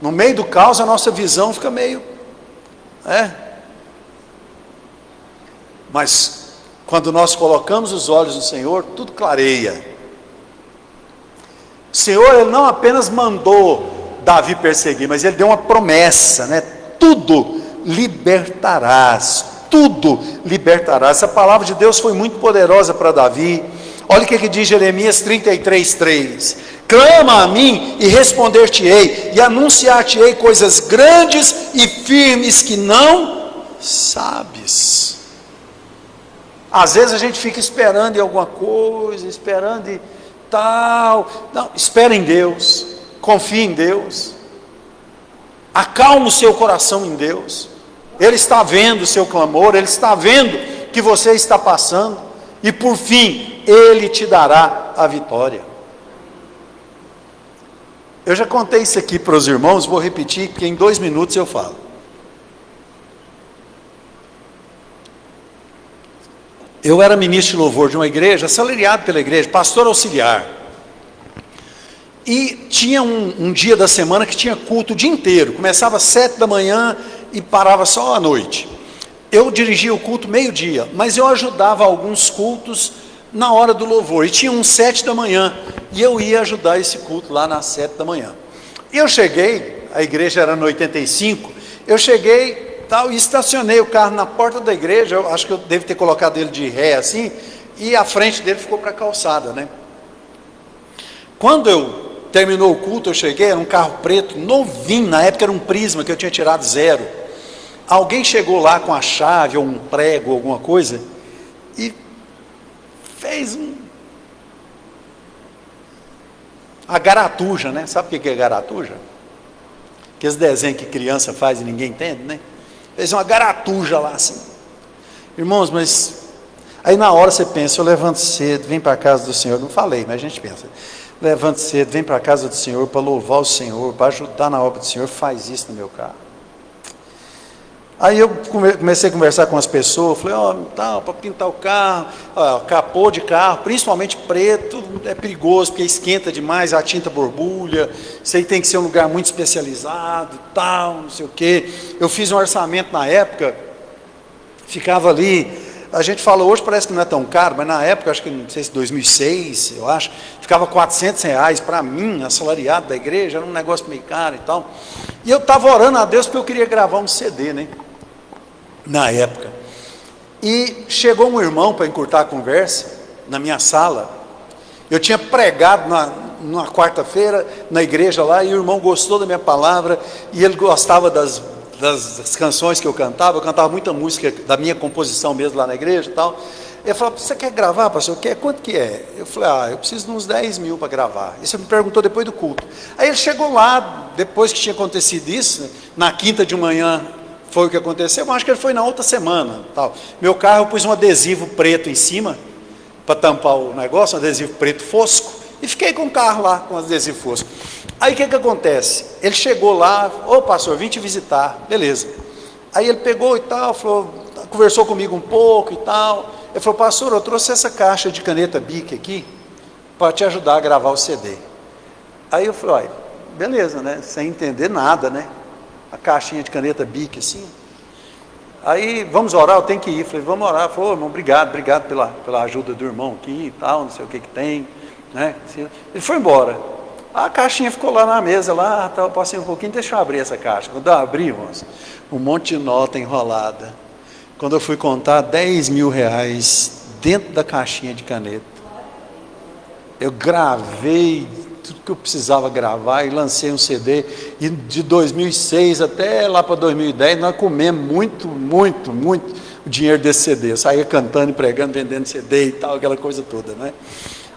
No meio do caos a nossa visão fica meio mas quando nós colocamos os olhos no Senhor, tudo clareia. O Senhor, Ele não apenas mandou Davi perseguir, mas Ele deu uma promessa, tudo libertarás, tudo libertarás. Essa palavra de Deus foi muito poderosa para Davi. Olha o que diz Jeremias 33:3: clama a mim e responder-te-ei, e anunciar-te-ei coisas grandes e firmes que não sabes. Às vezes a gente fica esperando em alguma coisa, esperando em tal. Não, espera em Deus, confie em Deus, acalma o seu coração em Deus. Ele está vendo o seu clamor, Ele está vendo que você está passando, e por fim, Ele te dará a vitória. Eu já contei isso aqui para os irmãos, vou repetir, porque em 2 minutos eu falo. Eu era ministro de louvor de uma igreja, assalariado pela igreja, pastor auxiliar. E tinha um dia da semana que tinha culto o dia inteiro, começava às 7 da manhã e parava só à noite. Eu dirigia o culto meio-dia, mas eu ajudava alguns cultos na hora do louvor, e tinha 7 da manhã, e eu ia ajudar esse culto lá nas 7 da manhã. E eu cheguei, a igreja era no 85, eu cheguei e estacionei o carro na porta da igreja. Eu acho que eu devo ter colocado ele de ré assim, e a frente dele ficou para a calçada, Quando terminou o culto, eu cheguei, era um carro preto, novinho, na época era um Prisma que eu tinha tirado 0. Alguém chegou lá com a chave, ou um prego, alguma coisa, e fez a garatuja, sabe o que é garatuja? Aqueles desenhos que criança faz e ninguém entende, Fez uma garatuja lá assim. Irmãos, mas aí na hora você pensa: eu levanto cedo, vem para a casa do Senhor. Não falei, mas a gente pensa: levanto cedo, vem para a casa do Senhor para louvar o Senhor, para ajudar na obra do Senhor. Faz isso no meu carro. Aí eu comecei a conversar com as pessoas. Falei: para pintar o carro, capô de carro, principalmente preto, é perigoso porque esquenta demais, a tinta borbulha, isso aí tem que ser um lugar muito especializado, não sei o quê. Eu fiz um orçamento na época, ficava ali A gente fala hoje, parece que não é tão caro, mas na época, acho que, não sei se 2006, eu acho, ficava R$ 400 para mim, assalariado da igreja, era um negócio meio caro e tal. E eu estava orando a Deus porque eu queria gravar um CD, né? Na época. E chegou um irmão para encurtar a conversa, na minha sala. Eu tinha pregado numa quarta-feira na igreja lá, e o irmão gostou da minha palavra, e ele gostava das canções que eu cantava muita música da minha composição mesmo lá na igreja e tal. Ele falou: você quer gravar, pastor? Quer? Quanto que é? Eu falei: eu preciso de uns 10 mil para gravar. Isso ele me perguntou depois do culto. Aí ele chegou lá, depois que tinha acontecido isso, na quinta de manhã, foi o que aconteceu, mas acho que ele foi na outra semana. Tal. Meu carro, eu pus um adesivo preto em cima, para tampar o negócio, um adesivo preto fosco, e fiquei com o carro lá, com o adesivo fosco. Aí o que acontece? Ele chegou lá: ô pastor, vim te visitar, beleza. Aí ele pegou e tal, falou, conversou comigo um pouco e tal. Ele falou: pastor, eu trouxe essa caixa de caneta Bic aqui, para te ajudar a gravar o CD. Aí eu falei: olha, beleza, né? Sem entender nada, né? A caixinha de caneta Bic assim. Aí, vamos orar, eu tenho que ir. Falei: vamos orar. Falei: irmão, obrigado pela ajuda do irmão aqui e tal, não sei o que tem, né? Ele foi embora. A caixinha ficou lá na mesa, lá, eu passei um pouquinho, deixa eu abrir essa caixa. Quando eu abri, irmãos, um monte de nota enrolada. Quando eu fui contar, R$ 10.000 dentro da caixinha de caneta. Eu gravei tudo que eu precisava gravar e lancei um CD. E de 2006 até lá para 2010, nós comemos muito o dinheiro desse CD. Eu saía cantando e pregando, vendendo CD e tal, aquela coisa toda, né?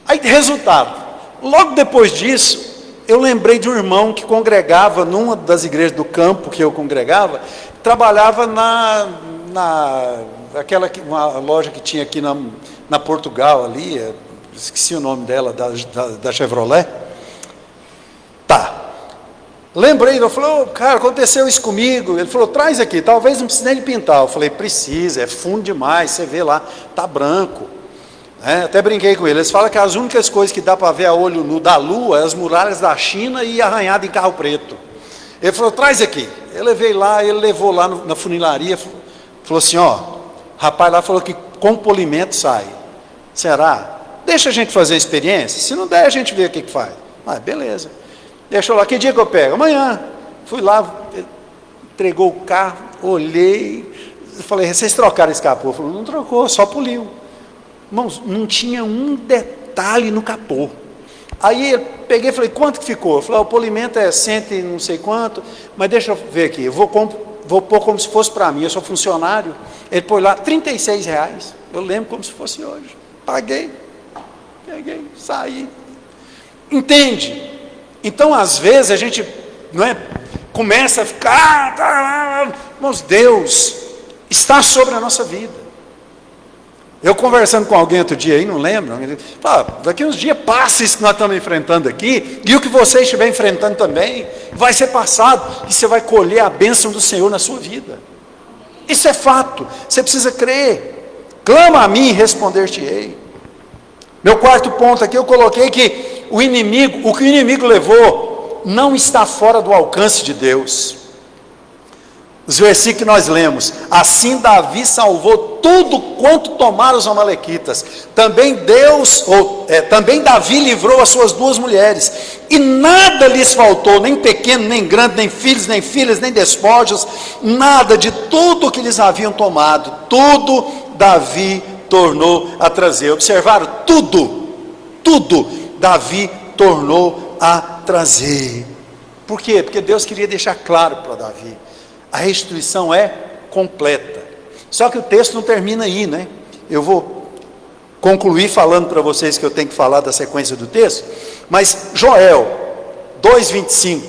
Aí, resultado, logo depois disso, eu lembrei de um irmão que congregava numa das igrejas do campo que eu congregava, trabalhava uma loja que tinha aqui na Portugal ali, esqueci o nome dela, da Chevrolet. Tá. Lembrei, eu falei: cara, aconteceu isso comigo. Ele falou: traz aqui, talvez não precise nem de pintar. Eu falei: precisa, é fundo demais, você vê lá, tá branco. Até brinquei com ele. Eles falam que as únicas coisas que dá para ver a olho nu da lua é as muralhas da China e arranhado em carro preto. Ele falou: traz aqui. Eu levei lá, ele levou lá na funilaria, falou assim: rapaz lá falou que com polimento sai. Será? Deixa a gente fazer a experiência, se não der a gente vê o que faz. Beleza. Deixou lá: que dia que eu pego? Amanhã. Fui lá, entregou o carro, olhei, falei: vocês trocaram esse capô? Ele falou: não trocou, só poliu. Irmãos, não tinha um detalhe no capô. Aí eu peguei e falei: quanto que ficou? Eu falei: o polimento é 100 e não sei quanto, mas deixa eu ver aqui, eu vou pôr como se fosse para mim, eu sou funcionário. Ele pôs lá R$ 36, eu lembro como se fosse hoje. Paguei, peguei, saí. Entende? Então, às vezes, a gente começa a ficar... Irmãos, Deus está sobre a nossa vida. Eu conversando com alguém outro dia aí, não lembro, daqui uns dias passa isso que nós estamos enfrentando aqui, e o que você estiver enfrentando também, vai ser passado, e você vai colher a bênção do Senhor na sua vida. Isso é fato, você precisa crer. Clama a mim e responder-te-ei. Meu quarto ponto aqui, eu coloquei que o que o inimigo levou, não está fora do alcance de Deus. Os versículos que nós lemos: assim Davi salvou tudo quanto tomaram os amalequitas. Também Davi livrou as suas 2 mulheres, e nada lhes faltou, nem pequeno, nem grande, nem filhos, nem filhas, nem despojos, nada de tudo que lhes haviam tomado, tudo Davi tornou a trazer. Observaram? Tudo Davi tornou a trazer. Por quê? Porque Deus queria deixar claro para Davi: a restituição é completa. Só que o texto não termina aí, né? Eu vou concluir falando para vocês que eu tenho que falar da sequência do texto. Mas Joel 2:25: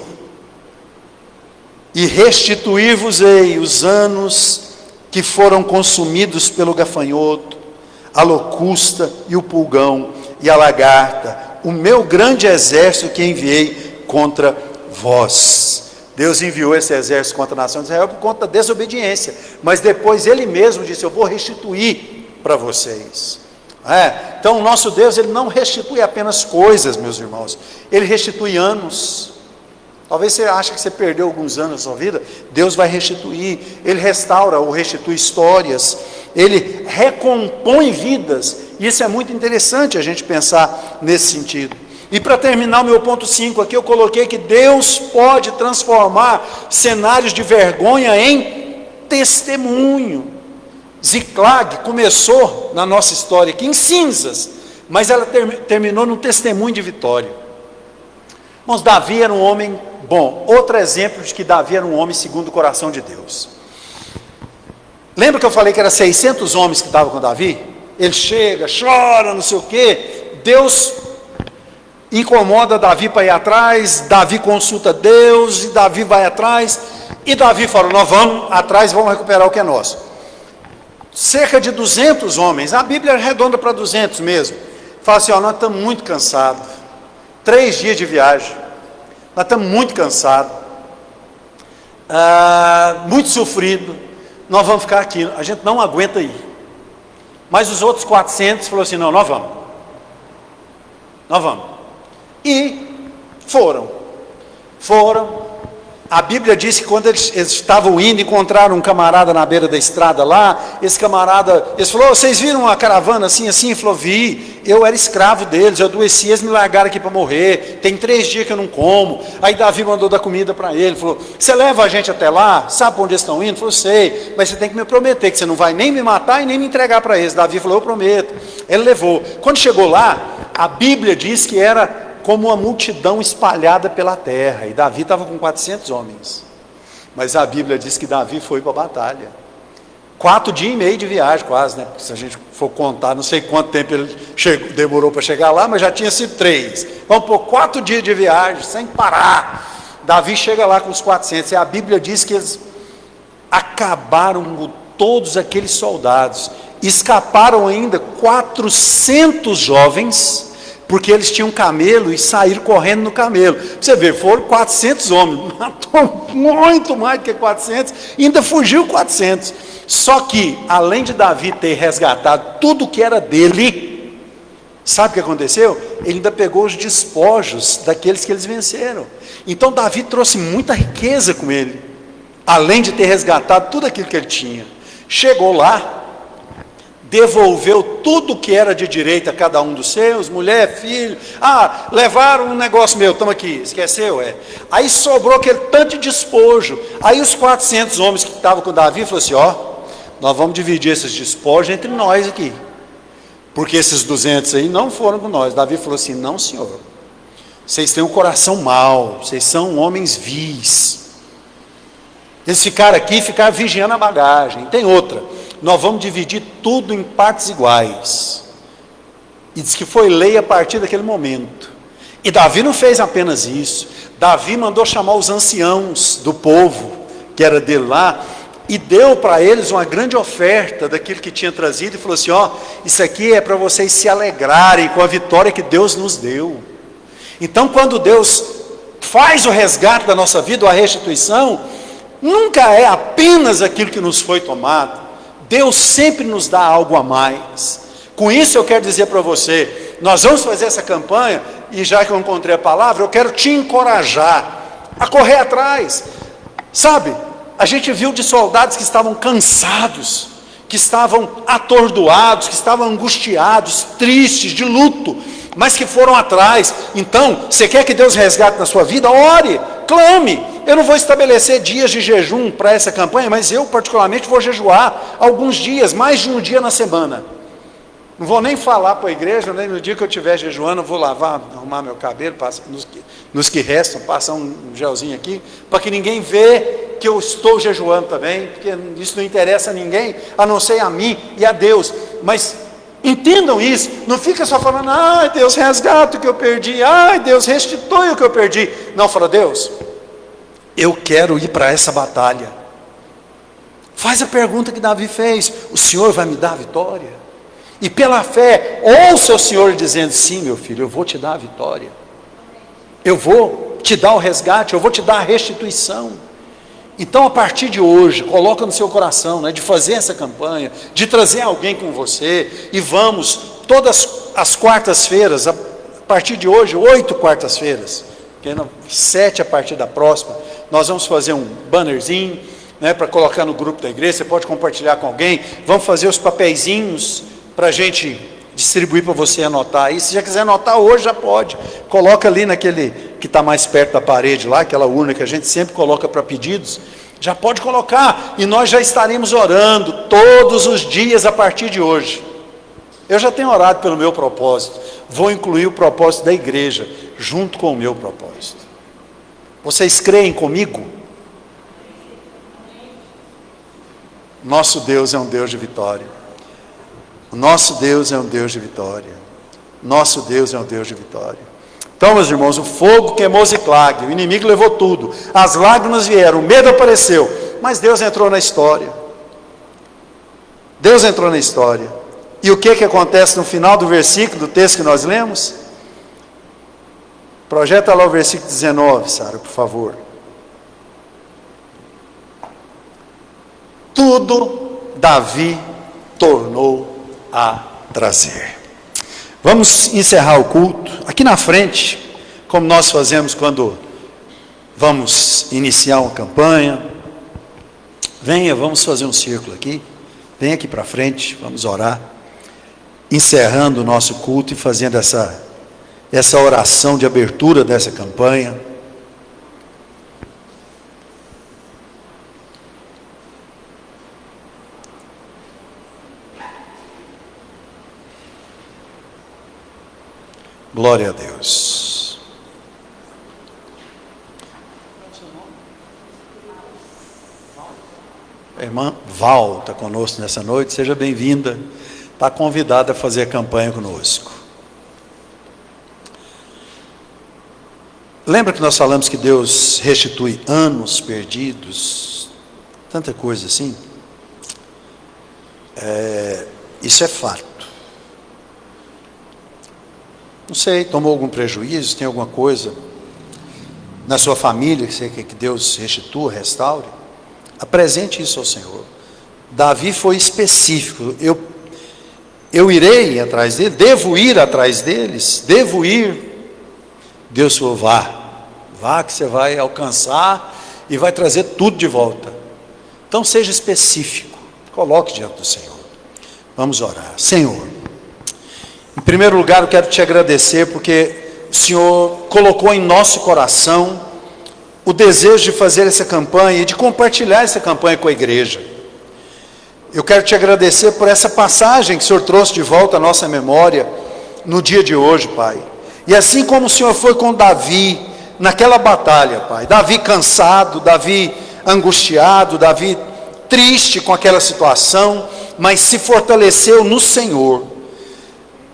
e restituir-vos-ei os anos que foram consumidos pelo gafanhoto, a locusta e o pulgão e a lagarta, o meu grande exército que enviei contra vós. Deus enviou esse exército contra a nação de Israel por conta da desobediência, mas depois Ele mesmo disse: eu vou restituir para vocês. Então o nosso Deus, Ele não restitui apenas coisas, meus irmãos, Ele restitui anos. Talvez você ache que você perdeu alguns anos da sua vida, Deus vai restituir. Ele restaura ou restitui histórias, Ele recompõe vidas. E isso é muito interessante a gente pensar nesse sentido. E para terminar o meu ponto 5 aqui, eu coloquei que Deus pode transformar cenários de vergonha em testemunho. Ziclag começou na nossa história aqui em cinzas, mas ela terminou num testemunho de vitória. Irmãos, Davi era um homem bom. Outro exemplo de que Davi era um homem segundo o coração de Deus. Lembra que eu falei que era 600 homens que estavam com Davi? Ele chega, chora, não sei o quê. Deus incomoda Davi para ir atrás. Davi consulta Deus e Davi vai atrás. E Davi fala: nós vamos atrás, vamos recuperar o que é nosso. Cerca de 200 homens, a Bíblia é redonda para 200 mesmo. Fala assim: ó, nós estamos muito cansados. 3 dias de viagem. Nós estamos muito cansados. Muito sofrido. Nós vamos ficar aqui. A gente não aguenta ir. Mas os outros 400 falaram assim: não, nós vamos. Nós vamos. E foram. A Bíblia diz que quando eles estavam indo, encontraram um camarada na beira da estrada lá. Esse camarada, eles falou: vocês viram uma caravana assim, assim? Ele falou: vi, eu era escravo deles, eu adoeci, eles me largaram aqui para morrer, tem 3 dias que eu não como. Aí Davi mandou dar comida para ele, falou: você leva a gente até lá? Sabe para onde eles estão indo? Ele falou: sei, mas você tem que me prometer que você não vai nem me matar e nem me entregar para eles. Davi falou: eu prometo. Ele levou. Quando chegou lá, a Bíblia diz que era como uma multidão espalhada pela terra, e Davi estava com 400 homens, mas a Bíblia diz que Davi foi para a batalha, 4 dias e meio de viagem quase, né? Porque se a gente for contar, não sei quanto tempo ele demorou para chegar lá, mas já tinha sido 3, vamos por 4 dias de viagem, sem parar. Davi chega lá com os 400, e a Bíblia diz que eles acabaram com todos aqueles soldados, escaparam ainda 400 jovens, porque eles tinham camelo e saíram correndo no camelo. Você vê, foram 400 homens, matou muito mais do que 400, e ainda fugiu 400. Só que, além de Davi ter resgatado tudo que era dele, sabe o que aconteceu? Ele ainda pegou os despojos daqueles que eles venceram. Então Davi trouxe muita riqueza com ele, além de ter resgatado tudo aquilo que ele tinha. Chegou lá, devolveu tudo que era de direito a cada um dos seus, mulher, filho. Levaram um negócio meu, estamos aqui, esqueceu? Aí sobrou aquele tanto de despojo. Aí os 400 homens que estavam com Davi falaram assim: ó, nós vamos dividir esses despojos entre nós aqui, porque esses 200 aí não foram com nós. Davi falou assim: não, senhor, vocês têm um coração mau, vocês são homens vis. Eles ficaram aqui, ficaram vigiando a bagagem. Tem outra: nós vamos dividir tudo em partes iguais. E diz que foi lei a partir daquele momento. E Davi não fez apenas isso. Davi mandou chamar os anciãos do povo, que era dele lá, e deu para eles uma grande oferta daquilo que tinha trazido, e falou assim: ó, isso aqui é para vocês se alegrarem com a vitória que Deus nos deu. Então, quando Deus faz o resgate da nossa vida, ou a restituição, nunca é apenas aquilo que nos foi tomado. Deus sempre nos dá algo a mais. Com isso eu quero dizer para você, nós vamos fazer essa campanha, e já que eu encontrei a palavra, eu quero te encorajar a correr atrás. Sabe, a gente viu de soldados que estavam cansados, que estavam atordoados, que estavam angustiados, tristes, de luto, mas que foram atrás. Então, você quer que Deus resgate na sua vida? Ore, clame. Eu não vou estabelecer dias de jejum para essa campanha, mas eu particularmente vou jejuar alguns dias, mais de um dia na semana. Não vou nem falar para a igreja, nem no dia que eu estiver jejuando, eu vou lavar, arrumar meu cabelo, nos que restam, passar um gelzinho aqui, para que ninguém vê que eu estou jejuando também, porque isso não interessa a ninguém, a não ser a mim e a Deus. Mas entendam isso, não fica só falando: ai, Deus resgata o que eu perdi, ai, Deus restitui o que eu perdi. Não, fala: Deus, eu quero ir para essa batalha. Faz a pergunta que Davi fez: o Senhor vai me dar a vitória? E pela fé, ouça o Senhor dizendo: sim, meu filho, eu vou te dar a vitória, eu vou te dar o resgate, eu vou te dar a restituição. Então, a partir de hoje, coloca no seu coração, né, de fazer essa campanha, de trazer alguém com você, e vamos, todas as quartas-feiras, a partir de hoje, 8 quartas-feiras, 7 a partir da próxima, nós vamos fazer um bannerzinho, né, para colocar no grupo da igreja, você pode compartilhar com alguém. Vamos fazer os papeizinhos para a gente distribuir para você anotar aí. Se já quiser anotar hoje, já pode. Coloca ali naquele que está mais perto da parede lá, aquela urna que a gente sempre coloca para pedidos. Já pode colocar, e nós já estaremos orando todos os dias a partir de hoje. Eu já tenho orado pelo meu propósito, vou incluir o propósito da igreja, junto com o meu propósito. Vocês creem comigo? Nosso Deus é um Deus de vitória. O nosso Deus é um Deus de vitória. Nosso Deus é um Deus de vitória. Então, meus irmãos, o fogo queimou Ziclag, o inimigo levou tudo, as lágrimas vieram, o medo apareceu, mas Deus entrou na história. Deus entrou na história. E o que acontece no final do versículo, do texto que nós lemos? Projeta lá o versículo 19, Sara, por favor. Tudo Davi tornou a trazer. Vamos encerrar o culto aqui na frente, como nós fazemos quando vamos iniciar uma campanha. Venha, vamos fazer um círculo aqui. Venha aqui para frente, vamos orar. Encerrando o nosso culto e fazendo essa oração de abertura dessa campanha. Glória a Deus. A irmã Val está conosco nessa noite, seja bem-vinda. Está convidada a fazer a campanha conosco. Lembra que nós falamos que Deus restitui anos perdidos? Tanta coisa assim. Isso é fato. Não sei, tomou algum prejuízo, tem alguma coisa na sua família que você quer que Deus restitua, restaure? Apresente isso ao Senhor. Davi foi específico. Eu irei atrás dele, devo ir atrás deles, devo ir. Deus falou, vá que você vai alcançar e vai trazer tudo de volta. Então seja específico, coloque diante do Senhor. Vamos orar. Senhor, em primeiro lugar eu quero te agradecer porque o Senhor colocou em nosso coração o desejo de fazer essa campanha e de compartilhar essa campanha com a igreja. Eu quero te agradecer por essa passagem que o Senhor trouxe de volta à nossa memória no dia de hoje, Pai. E assim como o Senhor foi com Davi naquela batalha, Pai. Davi cansado, Davi angustiado, Davi triste com aquela situação, mas se fortaleceu no Senhor.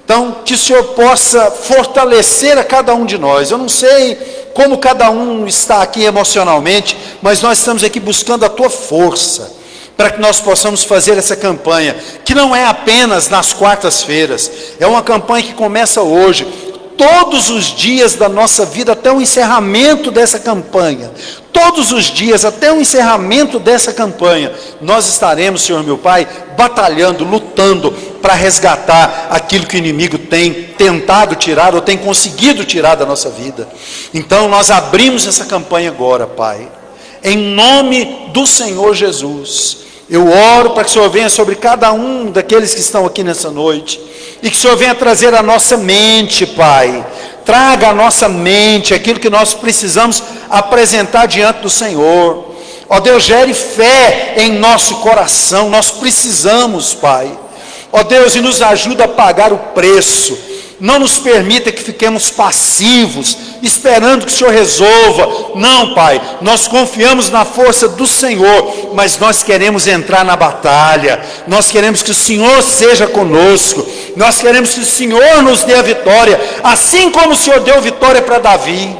Então, que o Senhor possa fortalecer a cada um de nós. Eu não sei como cada um está aqui emocionalmente, mas nós estamos aqui buscando a Tua força, para que nós possamos fazer essa campanha, que não é apenas nas quartas-feiras, é uma campanha que começa hoje, todos os dias da nossa vida, até o encerramento dessa campanha, todos os dias, até o encerramento dessa campanha, nós estaremos, Senhor meu Pai, batalhando, lutando, para resgatar aquilo que o inimigo tem tentado tirar, ou tem conseguido tirar da nossa vida. Então nós abrimos essa campanha agora, Pai, em nome do Senhor Jesus. Eu oro para que o Senhor venha sobre cada um daqueles que estão aqui nessa noite, e que o Senhor venha trazer a nossa mente, Pai, traga à nossa mente aquilo que nós precisamos apresentar diante do Senhor. Ó Deus, gere fé em nosso coração, nós precisamos, Pai. Ó Deus, e nos ajuda a pagar o preço. Não nos permita que fiquemos passivos, esperando que o Senhor resolva. Não, Pai, nós confiamos na força do Senhor, mas nós queremos entrar na batalha. Nós queremos que o Senhor seja conosco. Nós queremos que o Senhor nos dê a vitória, assim como o Senhor deu vitória para Davi.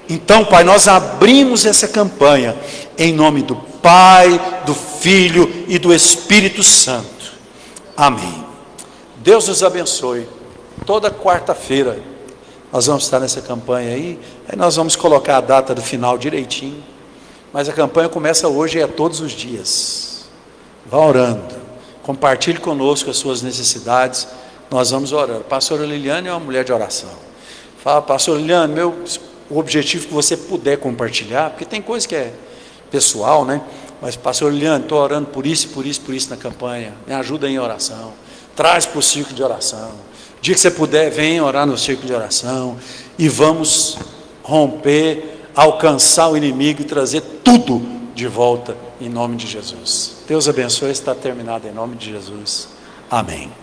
Então, Pai, nós abrimos essa campanha em nome do Pai, do Filho e do Espírito Santo. Amém. Deus nos abençoe. Toda quarta-feira nós vamos estar nessa campanha aí nós vamos colocar a data do final direitinho, mas a campanha começa hoje e é todos os dias. Vá orando, compartilhe conosco as suas necessidades, nós vamos orando. Pastora Liliane é uma mulher de oração. Fala, pastor Liliane, o objetivo que você puder compartilhar, porque tem coisa que pessoal, né? Mas, pastor Liliane, estou orando por isso, por isso, por isso na campanha. Me ajuda em oração. Traz para o círculo de oração. O dia que você puder, vem orar no círculo de oração. E vamos romper, alcançar o inimigo e trazer tudo de volta em nome de Jesus. Deus abençoe, está terminado em nome de Jesus. Amém.